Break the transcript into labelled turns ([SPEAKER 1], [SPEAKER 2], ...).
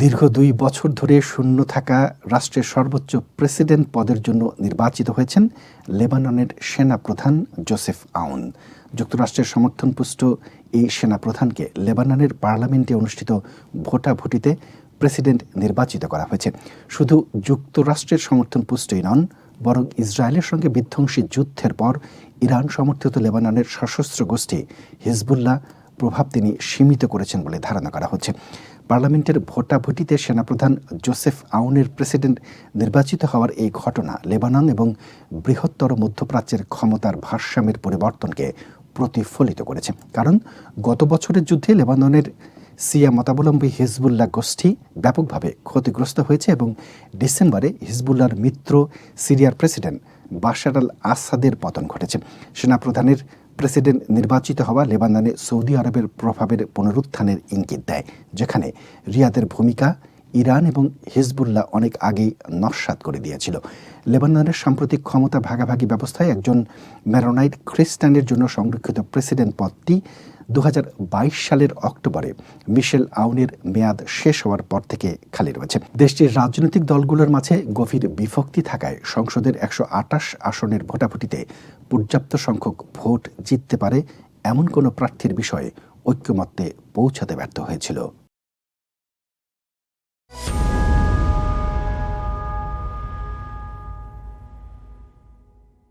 [SPEAKER 1] দীর্ঘ ২ বছর ধরে শূন্য থাকা রাষ্ট্রের সর্বোচ্চ প্রেসিডেন্ট পদের জন্য নির্বাচিত হয়েছেন লেবাননের সেনাপ্রধান জোসেফ আউন। যুক্তরাষ্ট্রের সমর্থনপুষ্ট এই সেনাপ্রধানকে লেবাননের পার্লামেন্টে অনুষ্ঠিত ভোটাভুটিতে প্রেসিডেন্ট নির্বাচিত করা হয়েছে। শুধু যুক্তরাষ্ট্রের সমর্থনপুষ্টই নন, বরং ইসরায়েলের সঙ্গে বিধ্বংসী যুদ্ধের পর ইরান সমর্থিত লেবাননের সশস্ত্র গোষ্ঠী হিজবুল্লাহ প্রভাব তিনি সীমিত করেছেন বলে ধারণা করা হচ্ছে। পার্লামেন্টের ভোটাভুটিতে সেনাপ্রধান জোসেফ আউনের প্রেসিডেন্ট নির্বাচিত হওয়ার এই ঘটনা লেবানন এবং বৃহত্তর মধ্যপ্রাচ্যের ক্ষমতার ভারসাম্যের পরিবর্তনকে প্রতিফলিত করেছে। কারণ গত বছরের যুদ্ধে লেবাননের সিয়া মতাবলম্বী হিজবুল্লাহ গোষ্ঠী ব্যাপকভাবে ক্ষতিগ্রস্ত হয়েছে এবং ডিসেম্বরে হিজবুল্লাহর মিত্র সিরিয়ার প্রেসিডেন্ট বাশার আল আসাদের পতন ঘটেছে। সেনাপ্রধানের প্রেসিডেন্ট নির্বাচিত হওয়া লেবাননে সৌদি আরবের প্রভাবের পুনরুত্থানের ইঙ্গিত দেয়, যেখানে রিয়াদের ভূমিকা ইরান এবং হিজবুল্লাহ অনেক আগেই নস্যাৎ করে দিয়েছিল। লেবাননের সাম্প্রতিক ক্ষমতা ভাগাভাগি ব্যবস্থায় একজন ম্যারোনাইট খ্রিস্টানের জন্য সংরক্ষিত প্রেসিডেন্ট পদটি 2022 সালের অক্টোবরে মিশেল আউনের মেয়াদ শেষ হওয়ার পর থেকে খালি রয়েছে। দেশটির রাজনৈতিক দলগুলোর মাঝে গভীর বিভক্তি থাকায় সংসদের 128 আসনের ভোটাভুটিতে পর্যাপ্ত সংখ্যক ভোট জিততে পারে এমন কোনো প্রার্থীর বিষয়ে ঐক্যমত্যে পৌঁছাতে ব্যর্থ হয়েছিল।